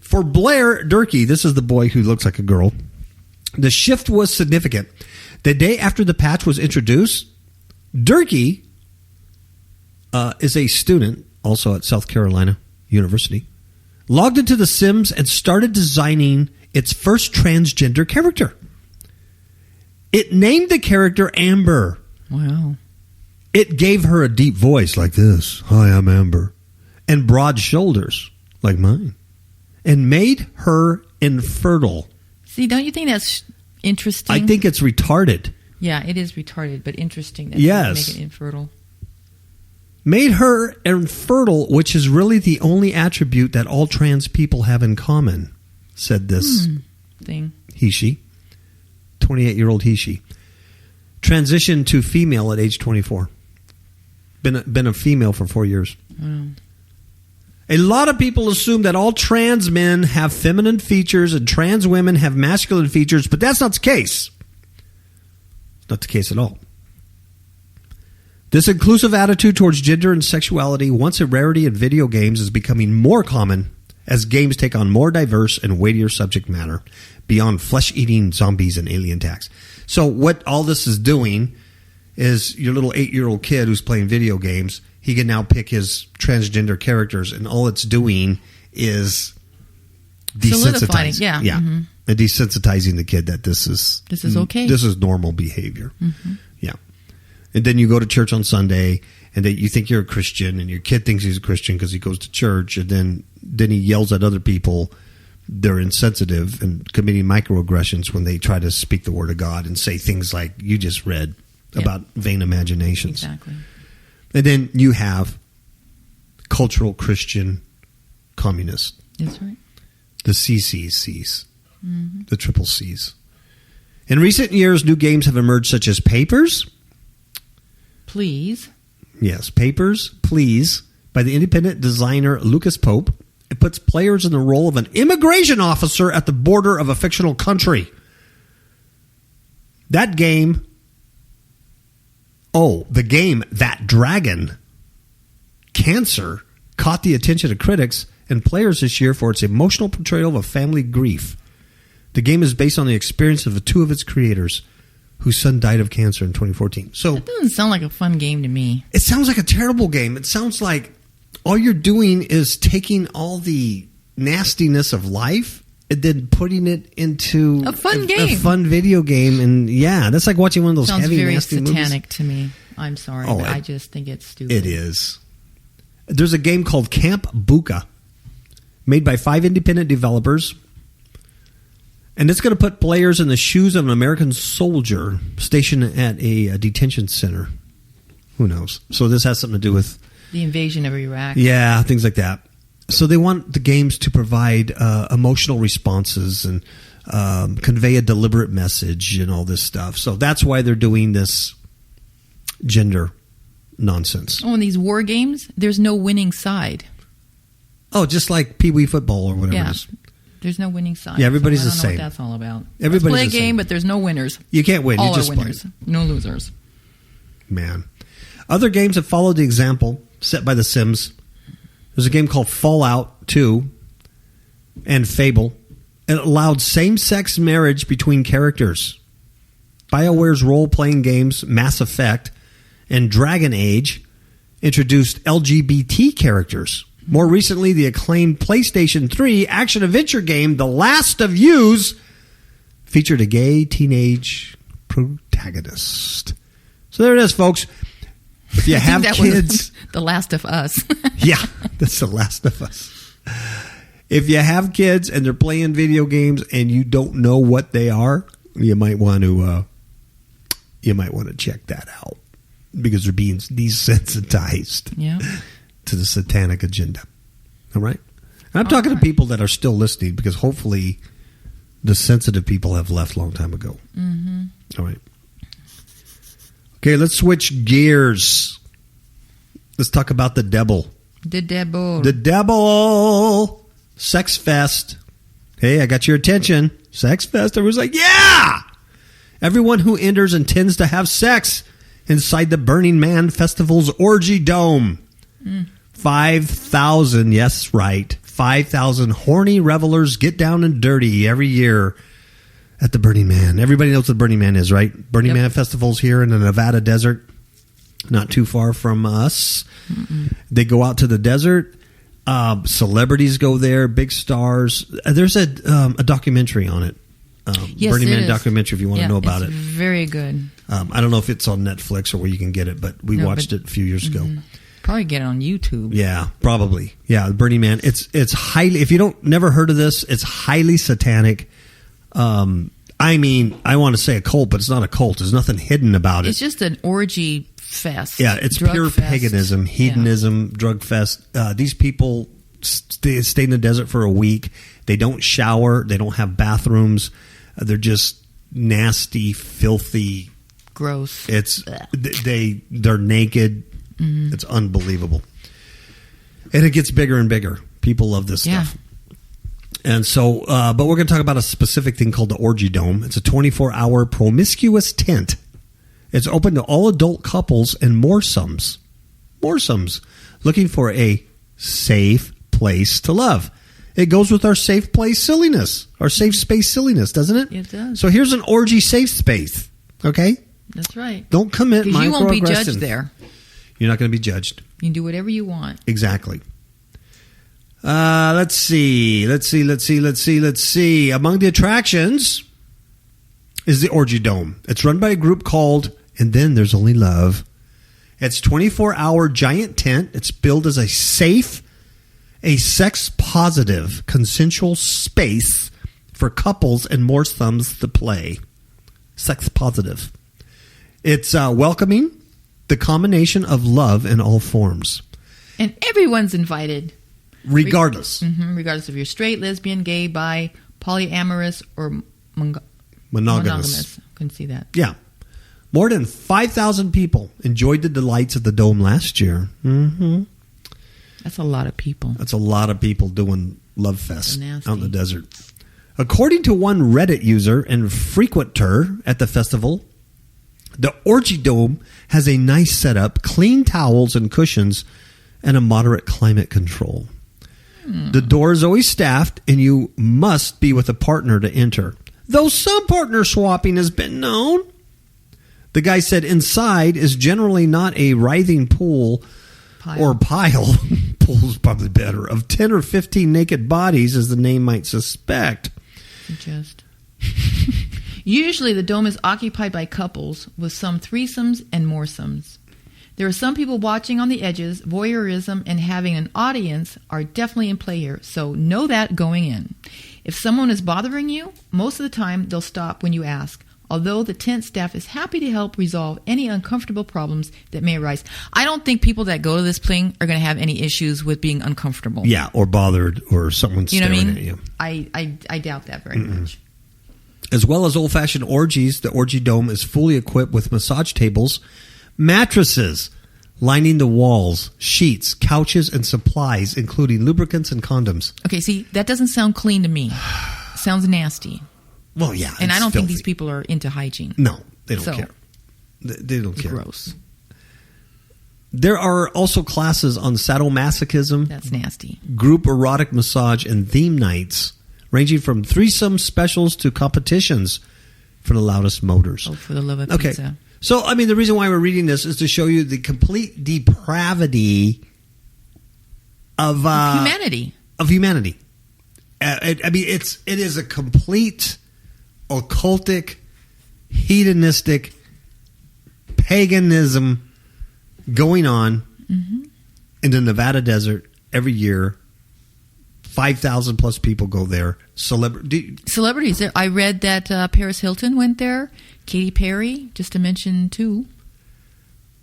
For Blair Durkee, this is the boy who looks like a girl, the shift was significant. The day after the patch was introduced, Durkee is a student, also at South Carolina University, logged into The Sims and started designing its first transgender character. It named the character Amber. Wow. It gave her a deep voice like this, "Hi, I'm Amber," and broad shoulders like mine, and made her infertile. See, don't you think that's interesting? I think it's retarded. Yeah, it is retarded, but interesting. That Yes. Make it infertile. Made her infertile, which is really the only attribute that all trans people have in common, said this thing. he-she, 28-year-old he-she. Transitioned to female at age 24. Been a female for 4 years. Wow. A lot of people assume that all trans men have feminine features and trans women have masculine features, but that's not the case. Not the case at all. This inclusive attitude towards gender and sexuality, once a rarity in video games, is becoming more common as games take on more diverse and weightier subject matter beyond flesh-eating zombies and alien attacks. So what all this is doing is your little 8-year-old kid who's playing video games, he can now pick his transgender characters, and all it's doing is desensitizing. Yeah. Mm-hmm. And desensitizing the kid that this is okay. This is normal behavior. Mm-hmm. Yeah. And then you go to church on Sunday, and then you think you're a Christian, and your kid thinks he's a Christian because he goes to church, and then he yells at other people. They're insensitive and committing microaggressions when they try to speak the word of God and say things like you just read about vain imaginations. Exactly. And then you have cultural Christian communists. That's right. The CCCs. Mm-hmm. The triple Cs. In recent years, new games have emerged such as Papers. Please. Yes, Papers, Please, by the independent designer Lucas Pope. It puts players in the role of an immigration officer at the border of a fictional country. That game... the game That Dragon, Cancer, caught the attention of critics and players this year for its emotional portrayal of family grief. The game is based on the experience of two of its creators whose son died of cancer in 2014. So that doesn't sound like a fun game to me. It sounds like a terrible game. It sounds like all you're doing is taking all the nastiness of life and then putting it into a fun game, a fun video game. And yeah, that's like watching one of those sounds heavy, very nasty satanic movies. to me. I'm sorry. Oh, I just think it's stupid. It is. There's a game called Camp Buka, made by 5 independent developers. And it's going to put players in the shoes of an American soldier stationed at a detention center. Who knows? So this has something to do with the invasion of Iraq. Yeah, things like that. So they want the games to provide emotional responses and convey a deliberate message and all this stuff. So that's why they're doing this gender nonsense. Oh, in these war games, there's no winning side. Oh, just like Pee Wee football or whatever it is. There's no winning side. Yeah, everybody's so the same. I don't know what that's all about. Everybody's Let's play a the game, same. but there's no winners. You can't win. All You just are winners. play. No losers. Man. Other games have followed the example set by The Sims. There's a game called Fallout 2 and Fable. It allowed same-sex marriage between characters. BioWare's role-playing games Mass Effect and Dragon Age introduced LGBT characters. More recently, the acclaimed PlayStation 3 action-adventure game The Last of Us featured a gay teenage protagonist. So there it is, folks. If you have that kids... was The Last of Us. Yeah, that's The Last of Us. If you have kids and they're playing video games and you don't know what they are, you might want to check that out because they're being desensitized to the satanic agenda. All right? And I'm talking to people that are still listening because hopefully the sensitive people have left a long time ago. Mm-hmm. All right. Okay, let's switch gears. Let's talk about the devil. The devil. The devil. Sex Fest. Hey, I got your attention. Sex Fest. Everyone's like, yeah! Everyone who enters intends to have sex inside the Burning Man Festival's Orgy Dome. 5,000, yes, right. 5,000 horny revelers get down and dirty every year at the Burning Man. Everybody knows what Burning Man is, right? Burning Man Festival's here in the Nevada desert, not too far from us. Mm-mm. They go out to the desert. Celebrities go there, big stars. There's a documentary on it. Yes, Burning Man is. documentary if you want to know about it. Very good. I don't know if it's on Netflix or where you can get it, but we watched it a few years ago. Probably get it on YouTube. Yeah, probably. Yeah, Burning Man. It's highly. If you never heard of this, it's highly satanic. I mean, I want to say a cult, but it's not a cult. There's nothing hidden about it. It's just an orgy fest. Yeah, it's drug pure fest. paganism, hedonism, drug fest. These people stay in the desert for a week. They don't shower. They don't have bathrooms. They're just nasty, filthy, gross. They're naked. Mm-hmm. It's unbelievable, and it gets bigger and bigger. People love this stuff. And so, but we're going to talk about a specific thing called the Orgy Dome. It's a 24-hour promiscuous tent. It's open to all adult couples and moresomes looking for a safe place to love. It goes with our safe place silliness, our safe space silliness, doesn't it? It does. So here's an orgy safe space, okay? That's right. Don't commit microaggressions. You won't be judged there. You're not going to be judged. You can do whatever you want. Exactly. Let's see. Among the attractions is the Orgy Dome. It's run by a group called And Then There's Only Love. It's 24-hour giant tent. It's billed as a safe, a sex-positive, consensual space for couples and more thumbs to play. Sex-positive. It's welcoming the combination of love in all forms. And everyone's invited. Regardless. Regardless if you're straight, lesbian, gay, bi, polyamorous, or monogamous. Couldn't see that. Yeah. More than 5,000 people enjoyed the delights of the Dome last year. Mm-hmm. That's a lot of people. That's a lot of people doing Love Fest nasty. out in the desert. According to one Reddit user and frequenter at the festival, the Orgy Dome has a nice setup, clean towels and cushions, and a moderate climate control. The door is always staffed, and you must be with a partner to enter, though some partner swapping has been known. The guy said inside is generally not a writhing pool or pile, pool is probably better, of 10 or 15 naked bodies, as the name might suspect. Usually the dome is occupied by couples with some threesomes and moresomes. There are some people watching on the edges. Voyeurism and having an audience are definitely in play here, so know that going in. If someone is bothering you, most of the time they'll stop when you ask, although the tent staff is happy to help resolve any uncomfortable problems that may arise. I don't think people that go to this thing are going to have any issues with being uncomfortable. Yeah, or bothered, or someone staring what I mean? at you. I doubt that very much. As well as old-fashioned orgies, the Orgy Dome is fully equipped with massage tables, mattresses lining the walls, sheets, couches, and supplies, including lubricants and condoms. Okay, see, that doesn't sound clean to me. Sounds nasty. Well, yeah, and I don't filthy. think these people are into hygiene. No, they don't care. They don't care. Gross. There are also classes on sadomasochism. That's nasty. Group erotic massage and theme nights, ranging from threesome specials to competitions for the loudest motors. Oh, for the love of okay. pizza. So, I mean, the reason why we're reading this is to show you the complete depravity of humanity. Of humanity. It is a complete occultic, hedonistic paganism going on in the Nevada desert every year. 5,000 plus people go there. Celebrities. I read that Paris Hilton went there. Katy Perry, just to mention two.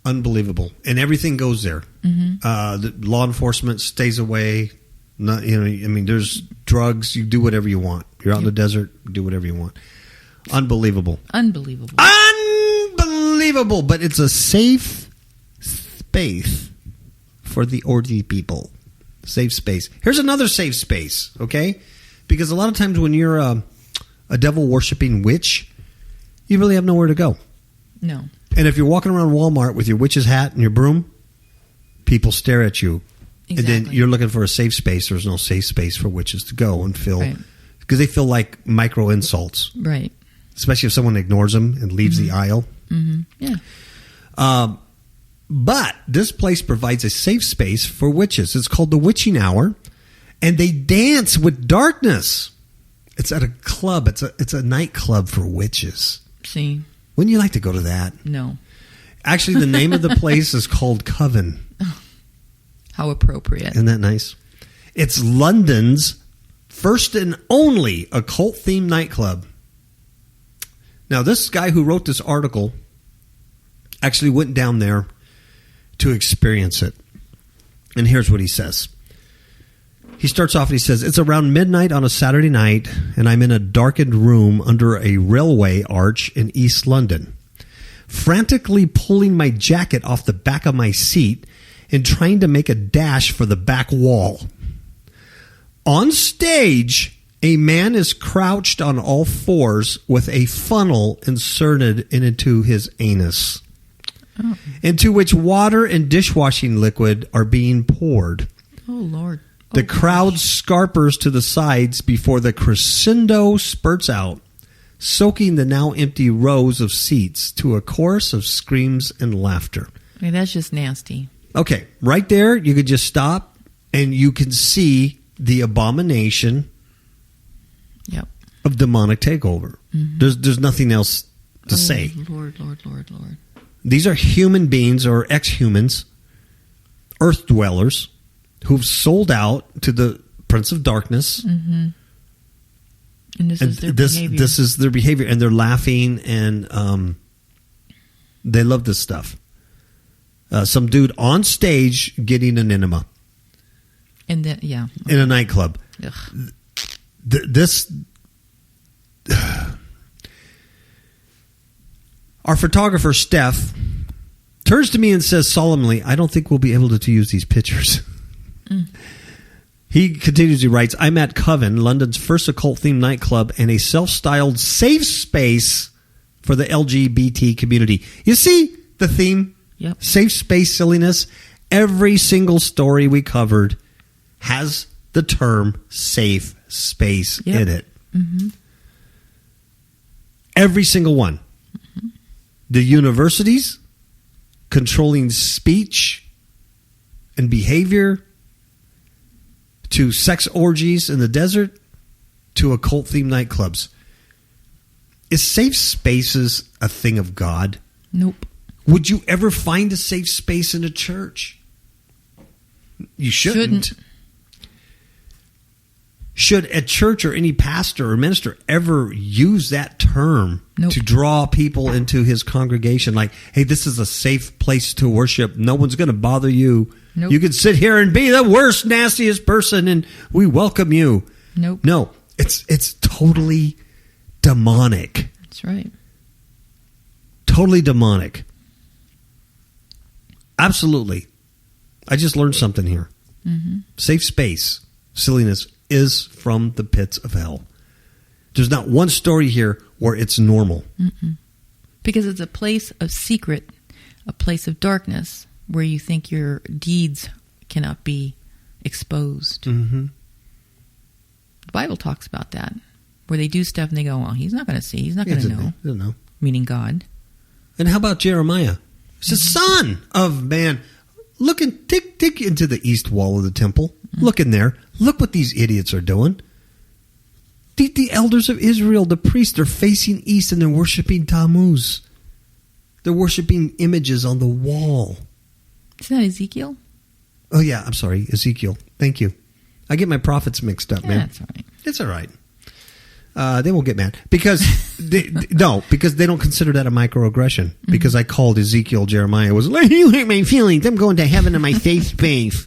Unbelievable. And everything goes there. The law enforcement stays away. There's drugs. You do whatever you want. You're out in the desert, do whatever you want. Unbelievable. Unbelievable. But it's a safe space for the orgy people. Safe space. Here's another safe space, okay? Because a lot of times when you're a devil-worshipping witch, you really have nowhere to go. No. And if you're walking around Walmart with your witch's hat and your broom, people stare at you. Exactly. And then you're looking for a safe space. There's no safe space for witches to go and feel. Right. Because they feel like micro insults. Right. Especially if someone ignores them and leaves the aisle. Yeah. But this place provides a safe space for witches. It's called the Witching Hour, and they dance with darkness. It's at a club. It's a nightclub for witches. See? Wouldn't you like to go to that? No. Actually, the name of the place is called Coven. How appropriate. Isn't that nice? It's London's first and only occult-themed nightclub. Now, this guy who wrote this article actually went down there to experience it. And here's what he says. He starts off and he says, it's around midnight on a Saturday night, and I'm in a darkened room under a railway arch in East London, frantically pulling my jacket off the back of my seat and trying to make a dash for the back wall. On stage, a man is crouched on all fours with a funnel inserted into his anus, into which water and dishwashing liquid are being poured. Oh, Lord. The crowd scarpers to the sides before the crescendo spurts out, soaking the now empty rows of seats to a chorus of screams and laughter. Okay, that's just nasty. Okay, right there, you could just stop and you can see the abomination of demonic takeover. There's nothing else to say. Lord. These are human beings or ex-humans, earth dwellers, who've sold out to the Prince of Darkness. And this is their behavior. This is their behavior, and they're laughing, and they love this stuff. Some dude on stage getting an enema. And then, yeah. In a nightclub. Ugh. Our photographer, Steph, turns to me and says solemnly, I don't think we'll be able to use these pictures. He continues, he writes, I'm at Coven, London's first occult-themed nightclub and a self-styled safe space for the LGBT community. You see the theme? Yep. Safe space silliness. Every single story we covered has the term safe space in it. Every single one. The universities controlling speech and behavior, to sex orgies in the desert, to occult-themed nightclubs. Is safe spaces a thing of God? Nope. Would you ever find a safe space in a church? You shouldn't. Should a church or any pastor or minister ever use that term to draw people into his congregation? Like, hey, this is a safe place to worship. No one's going to bother you. Nope. You can sit here and be the worst, nastiest person, and we welcome you. Nope. No, it's totally demonic. That's right. Totally demonic. Absolutely. I just learned something here. Mm-hmm. Safe space, silliness, is from the pits of hell. There's not one story here where it's normal. Mm-mm. Because it's a place of secret, a place of darkness, where you think your deeds cannot be exposed. Mm-hmm. The Bible talks about that, where they do stuff and they go, well, he's not going to see, he's not going to know. He doesn't know. Meaning God. And how about Jeremiah? It's the son of man. Looking, tick into the east wall of the temple. Mm-hmm. Look in there. Look what these idiots are doing. The elders of Israel, the priests, they're facing east and they're worshiping Tammuz. They're worshiping images on the wall. Isn't that Ezekiel? Oh, yeah. I'm sorry. Ezekiel. Thank you. I get my prophets mixed up, man. That's all right. It's all right. They won't get mad because because they don't consider that a microaggression. Mm-hmm. Because I called Ezekiel Jeremiah was like, you hurt my feelings. I'm going to heaven in my safe space.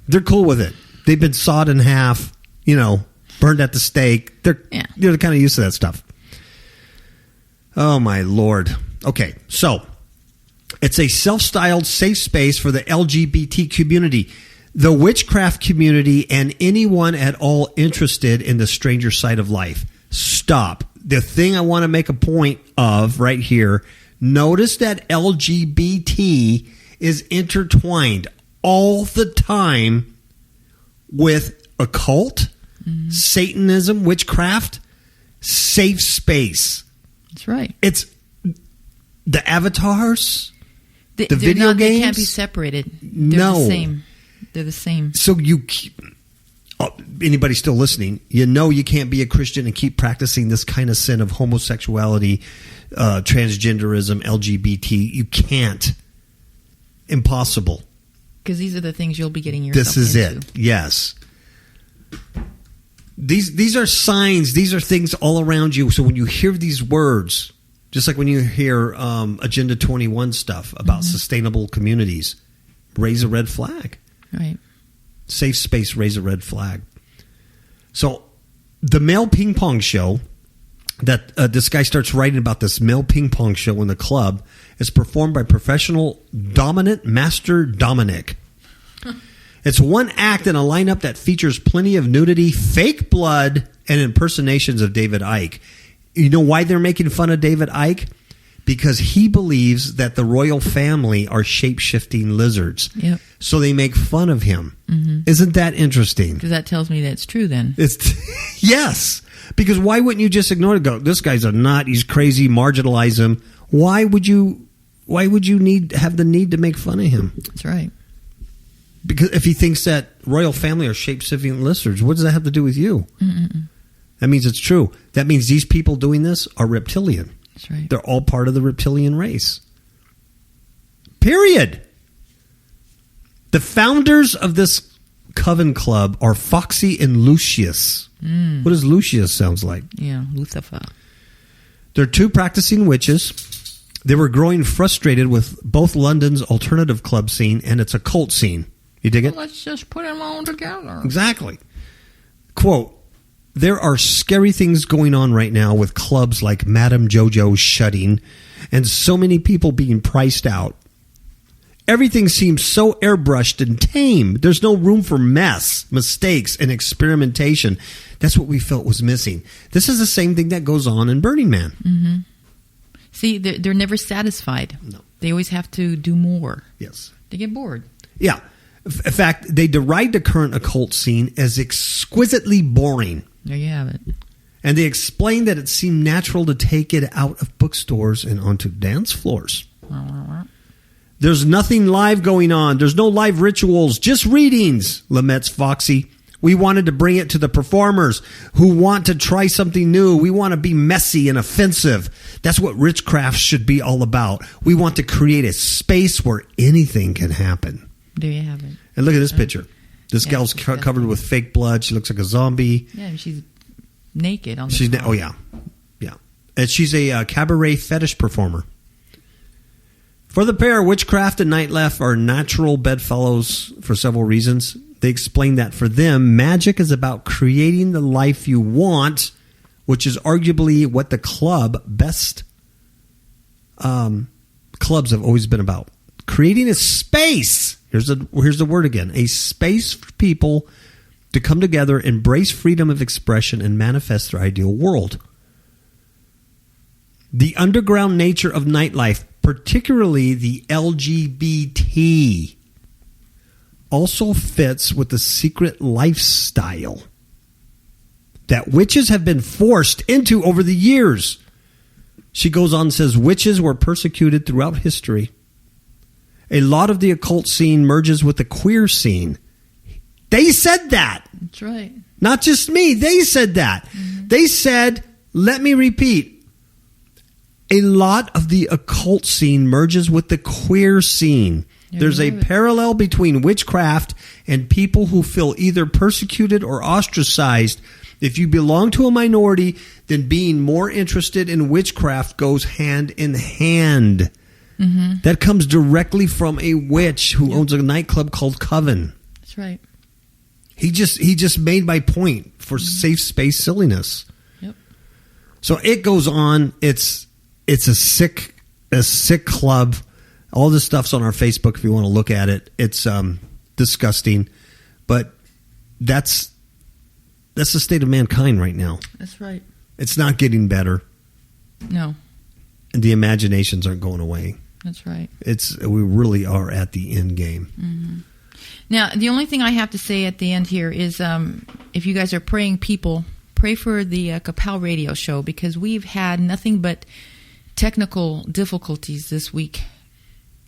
They're cool with it. They've been sawed in half, burned at the stake. They're kind of used to that stuff. Oh my Lord. Okay, so it's a self-styled safe space for the LGBT community, the witchcraft community, and anyone at all interested in the stranger side of life. Stop. The thing I want to make a point of right here, notice that LGBT is intertwined all the time with occult, Satanism, witchcraft, safe space. That's right. It's the avatars, the video games. They can't be separated. They're the same. They're the same. So anybody still listening, you can't be a Christian and keep practicing this kind of sin of homosexuality, transgenderism, LGBT. You can't. Impossible. Because these are the things you'll be getting yourself into. This is it. Yes. These are signs. These are things all around you. So when you hear these words, just like when you hear Agenda 21 stuff about sustainable communities, raise a red flag. Right. Safe space, raise a red flag. So the male ping pong show that this guy starts writing about, this male ping pong show in the club, is performed by professional dominant master Dominic. It's one act in a lineup that features plenty of nudity, fake blood, and impersonations of David Icke. You know why they're making fun of David Icke? Because he believes that the royal family are shape-shifting lizards. Yep. So they make fun of him. Mm-hmm. Isn't that interesting? Because that tells me that it's true then. Yes. Because why wouldn't you just ignore it? Go, this guy's a nut. He's crazy. Marginalize him. Why would you have the need to make fun of him? That's right. Because if he thinks that royal family are shape-shifting lizards, what does that have to do with you? Mm-mm. That means it's true. That means these people doing this are reptilian. That's right. They're all part of the reptilian race. Period. The founders of this Coven Club are Foxy and Lucius. What does Lucius sounds like? Yeah, Lucifer. They're two practicing witches. They were growing frustrated with both London's alternative club scene and its occult scene. You dig it? Well, let's just put them all together. Exactly. Quote, there are scary things going on right now with clubs like Madame Jojo's shutting and so many people being priced out. Everything seems so airbrushed and tame. There's no room for mess, mistakes, and experimentation. That's what we felt was missing. This is the same thing that goes on in Burning Man. Mm-hmm. See, they're never satisfied. No. They always have to do more. Yes. They get bored. Yeah. In fact, they deride the current occult scene as exquisitely boring. There you have it. And they explain that it seemed natural to take it out of bookstores and onto dance floors. There's nothing live going on. There's no live rituals, just readings, laments Foxy. We wanted to bring it to the performers who want to try something new. We want to be messy and offensive. That's what Witchcraft should be all about. We want to create a space where anything can happen. There you have it. And look at this picture. This gal's covered with fake blood. She looks like a zombie. Yeah, she's naked on the Oh, yeah. Yeah. And she's a cabaret fetish performer. For the pair, witchcraft and nightlife are natural bedfellows for several reasons. They explain that for them, magic is about creating the life you want, which is arguably what the clubs have always been about. Creating a space. Here's the word again. A space for people to come together, embrace freedom of expression, and manifest their ideal world. The underground nature of nightlife, particularly the LGBT, also fits with the secret lifestyle that witches have been forced into over the years. She goes on and says, witches were persecuted throughout history. A lot of the occult scene merges with the queer scene. They said that. That's right. Not just me. They said that. Mm-hmm. They said, let me repeat, a lot of the occult scene merges with the queer scene. There's a parallel between witchcraft and people who feel either persecuted or ostracized. If you belong to a minority, then being more interested in witchcraft goes hand in hand. Mm-hmm. That comes directly from a witch who owns a nightclub called Coven. That's right. He just made my point for safe space silliness. Yep. So it goes on. It's a sick club. All this stuff's on our Facebook if you want to look at it. It's disgusting, but that's the state of mankind right now. That's right. It's not getting better. No. And the imaginations aren't going away. That's right. We really are at the end game. Mm-hmm. Now, the only thing I have to say at the end here is if you guys are praying people, pray for the Kapow radio show, because we've had nothing but technical difficulties this week.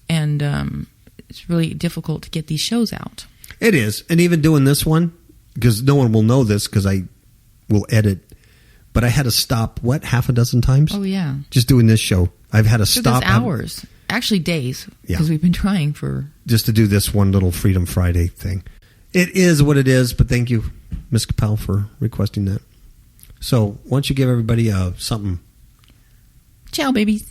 And it's really difficult to get these shows out. It is. And even doing this one, because no one will know this because I will edit, but I had to stop, half a dozen times? Oh, yeah. Just doing this show. I've had to stop. Hours. Actually, days. Because we've been trying for... Just to do this one little Freedom Friday thing. It is what it is, but thank you, Ms. Kapow, for requesting that. So, why don't you give everybody something? Ciao, babies.